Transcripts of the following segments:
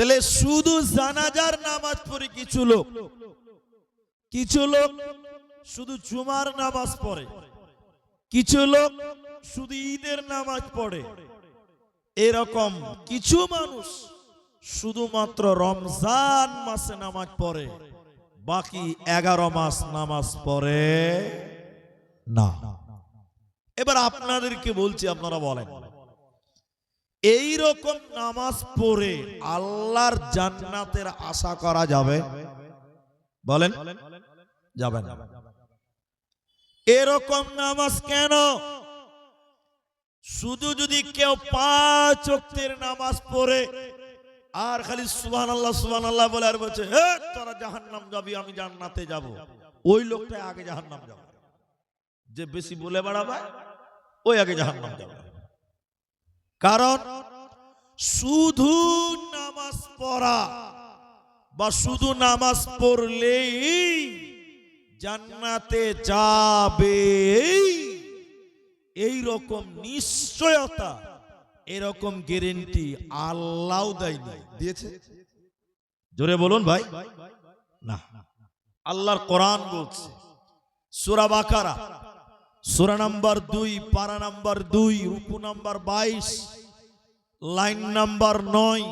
তাহলে শুধু জানাজার নামাজ পড়ে কিছু লোক শুধু জুমার নামাজ পড়ে, কিছু লোক শুধু ঈদের নামাজ পড়ে, এরকম কিছু মানুষ শুধুমাত্র রমজান মাসে নামাজ পড়ে, বাকি 11 মাস নামাজ পড়ে না। এবার আপনাদেরকে বলছি, আপনারা বলেন, এই রকম নামাজ পড়ে আল্লাহর জান্নাতের আশা করা যাবে? বলেন, যাবে না। এরকম নামাজ কেন? শুধু যদি কেউ 5 ওয়াক্তের নামাজ পড়ে আর খালি সুবহানাল্লাহ সুবহানাল্লাহ বলে আর বলছে হে তোরা জাহান্নাম যাবি আমি জান্নাতে যাব, ওই লোকটা আগে জাহান্নাম যাবে। যে বেশি বলে বেড়াবে ওই আগে জাহান্নাম যাবে। কারণ শুধু নামাজ পড়া বা শুধু নামাজ পড়লেই জান্নাতে যাবে এই রকম নিশ্চয়তা, এরকম গ্যারান্টি আল্লাহ দেয়নি। দিয়েছে? জোরে বলুন ভাই। না, আল্লাহর কোরআন বলছে সূরা বাকারা সূরা নাম্বার 2 পারা নাম্বার 2 রুকু নাম্বার 22 লাইন নাম্বার 9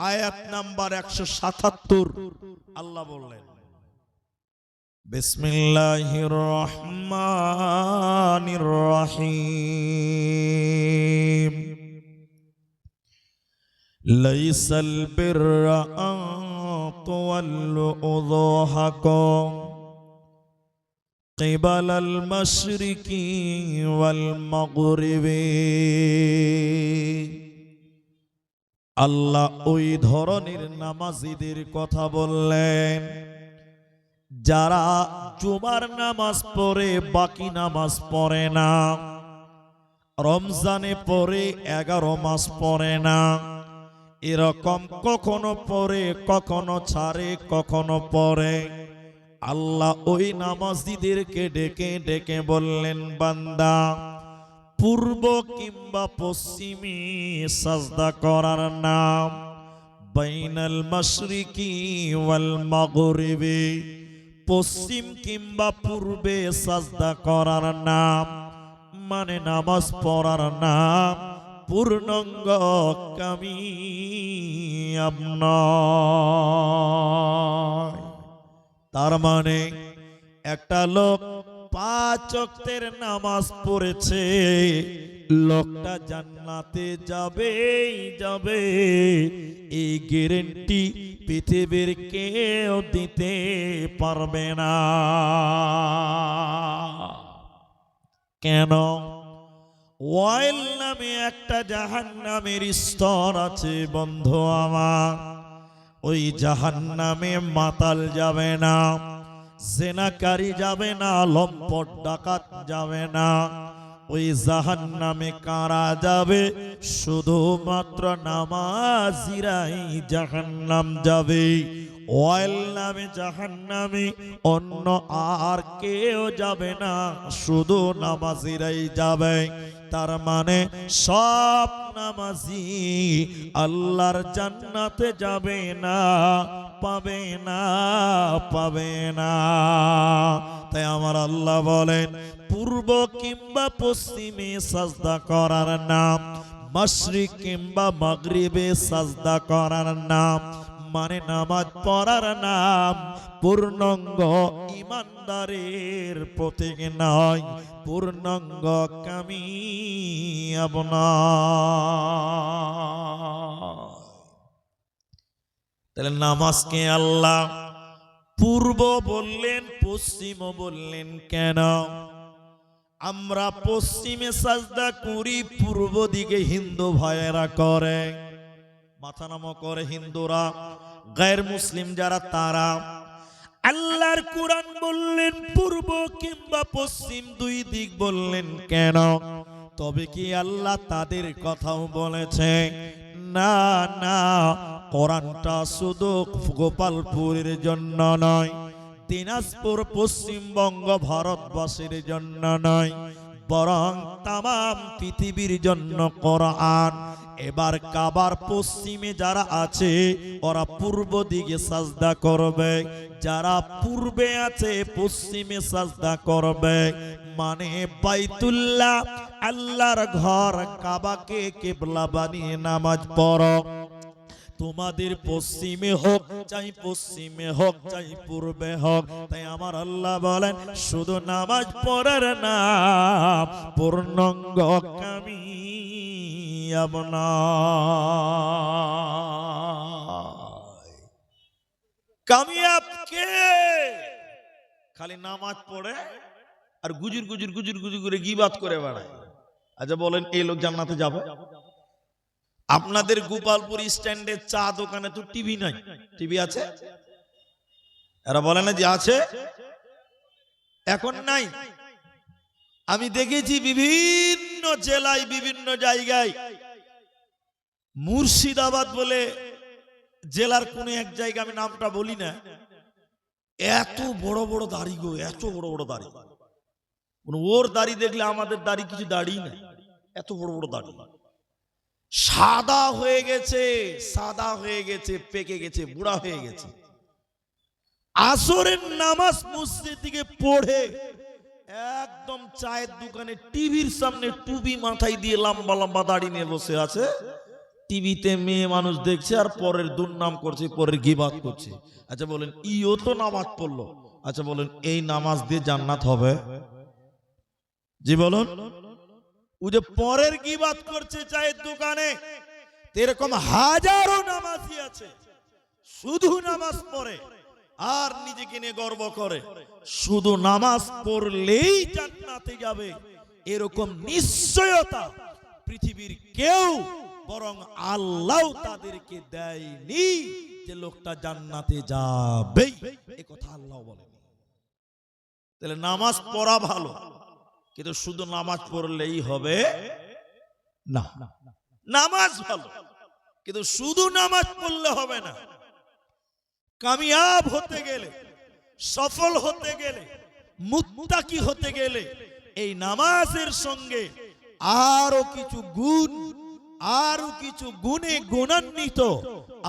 আয়াত নাম্বার 177 আল্লাহ বললেন বিসমিল্লাহির রহমানির রহিম লাইসাল বিররা আন তুওয়াল্লু উযুহাকুম কিবালাল মাশরিকি ওয়াল মাগরিবি। আল্লাহ ওই ধরনের নামাজীদের কথা বললেন যারা জুমার নামাজ পড়ে বাকি নামাজ পড়ে না, রমজানে পড়ে 11 মাস পড়ে না, এরকম কখনো পড়ে কখনো ছাড়ে কখনো পড়ে। আল্লাহ ওই নামাজীদেরকে ডেকে ডেকে বললেন বান্দা পূর্ব কিংবা পশ্চিমে সাজদা করার নাম বাইনাল মাশরিকি ওয়াল মাগরিবি, পশ্চিম কিংবা পূর্বে সাজদা করার নাম মানে নামাজ পড়ার নাম পূর্ণাঙ্গ কামিয়াব নয়। তার মানে একটা লোক 5 ওয়াক্তের নামাজ পড়েছে, লোকটা জান্নাতে যাবেই যাবে, এই গ্যারান্টি পৃথিবীর কেউ দিতে পারবে না। কেন? ওয়াইল নামে একটা জাহান্নামের স্তর আছে বন্ধু আমার, ওই জাহান্নামে মাতাল যাবে না, জেনাকারী যাবে না, লম্পট ডাকাত যাবে না, ওই জাহান্নামে কারা যাবে? শুধুমাত্র নামাজিরাই জাহান্নাম যাবে। ওয়াইল নামে জাহান্নামে অন্য আর কেউ যাবে না, শুধু নামাজিরাই যাবে। তার মানে সব নামাজি আল্লাহর জান্নাতে যাবে না, পাবে না, পাবে না। তাই আমার আল্লাহ বলেন পূর্ব কিংবা পশ্চিমে সাজদা করার নাম, মাশরিক কিংবা মাগরিবে সাজদা করার নাম মানে নামাজ পড়ার নাম পূর্ণাঙ্গ ইমানদারের প্রতীক নয়, পূর্ণাঙ্গ কামিয়াব নয়। তাহলে নামাজকে আল্লাহ পূর্ব বললেন পশ্চিমও বললেন কেন? আমরা পশ্চিমে সাজদা করি, পূর্ব দিকে হিন্দু ভাইয়েরা করে, মাথা নামো করে হিন্দুরা, গায়ের মুসলিম যারা তারা। আল্লাহর কুরআন বললেন পূর্ব কিংবা পশ্চিম, দুই দিক বললেন কেন? তবে কি আল্লাহ তাদের কথাও বলেছে? না না, কোরআনটা শুধু গোপালপুরের জন্য নয়, দিনাজপুর পশ্চিমবঙ্গ ভারতবাসীর জন্য নয়, বরং তাম পৃথিবীর জন্য কোরআন। এবার কাবার পশ্চিমে যারা আছে ওরা পূর্ব দিকে সাজদা করবে, যারা পূর্বে আছে পশ্চিমে সাজদা করবে। মানে বাইতুল্লাহ আল্লাহর ঘর কাবাকে কিবলা বানিয়ে নামাজ পড়ো। তোমাদের পশ্চিমে হোক চাই পশ্চিমে হোক চাই পূর্বে হোক, তাই আমার আল্লাহ বলেন শুধু নামাজ পড়ার নাম পূর্ণাঙ্গ কামিয়াব নয়। কামিয়াব কে? খালি নামাজ পড়ে আর গুজুর গুজুর গুজুর গুজুর করে গীবাত করে বেড়ায়। আচ্ছা বলেন এই লোক জান্নাতে যাবে? আপনাদের গোপালপুর স্ট্যান্ডে চা দোকানে তো টিভি নাই, টিভি আছে? এরা বলে না যে আছে, এখন নাই। আমি দেখেছি বিভিন্ন জেলায় বিভিন্ন জায়গায়, মুর্শিদাবাদ বলে জেলার কোন এক জায়গা, আমি নামটা বলি না, এত বড় বড় দাড়ি গো, এত বড় বড় দাড়ি। ওর দাড়ি দেখলে আমাদের দাড়ি কিছু দাড়ি না, এত বড় বড় দাড়ি। সাদা হয়ে গেছে, সাদা হয়ে গেছে, পেকে গেছে, বুড়া হয়ে গেছে। আসরের নামাজ মসজিদ থেকে পড়ে একদম চায়ের দোকানে টিভির সামনে টুপি মাথায় দিয়ে লম্বা লম্বা দাড়ি নিয়ে বসে আছে। টিভিতে মেয়ে মানুষ দেখছে আর পরের দুর্নাম করছে, পরের গীবাত করছে। আচ্ছা বলেন ইও তো নামাজ পড়লো, আচ্ছা বলেন এই নামাজ দিয়ে জান্নাত হবে? জি বলুন। ও যে পরের গীবাত করছে চায়ের দোকানে, এরকম হাজারো নামাজি আছে শুধু নামাজ পড়ে আর নিজেকে নিয়ে গর্ব করে শুধু নামাজ পড়লেই জান্নাতে যাবে, এরকম নিশ্চয়তা পৃথিবীর কেউ বরং আল্লাহ তাদেরকে দেয়নি যে লোকটা জান্নাতে যাবে। এই কথা আল্লাহ বলেন। তাহলে নামাজ পড়া ভালো, কিন্তু শুধু নামাজ পড়লেই হবে না। নামাজ ভালো, কিন্তু শুধু নামাজ পড়লে হবে না। কামিয়াব হতে গেলে, সফল হতে গেলে, মুত্তাকি হতে গেলে এই নামাজের সঙ্গে আরো কিছু গুণ, আরো কিছু গুণে গুণান্বিত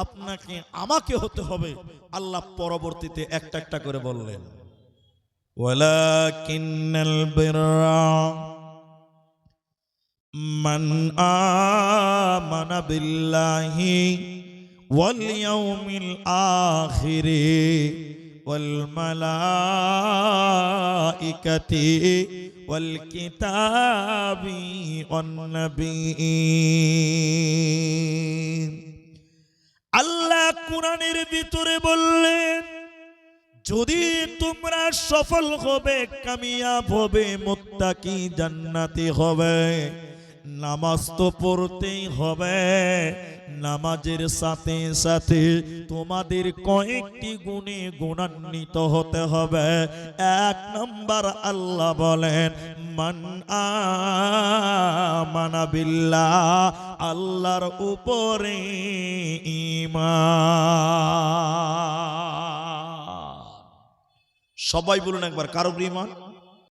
আপনাকে আমাকে হতে হবে। আল্লাহ পরবর্তীতে একটা একটা করে বললেন, ওয়ালাকিন্নাল বিররা মান আমানা বিল্লাহি ওয়াল ইয়াউমিল আখিরি ওয়াল মালাইকাতি ওয়াল কিতাবি ওয়ান নাবিয়্যিন। আল্লাহ কোরআনের ভিতরে বললেন, যদি তোমরা সফল হবে, কামিয়াব হবে, মুত্তাকি জান্নাতি হবে, নামাজ তো পড়তেই হবে। নামাজের সাথে সাথে তোমাদের কয়েকটি গুণে গুণান্বিত হতে হবে। এক নাম্বার আল্লাহ বলেন, মান আমানা বিল্লাহ, আল্লাহর উপরে ঈমান। সবাই বলুন একবার, কার উপরে ঈমান?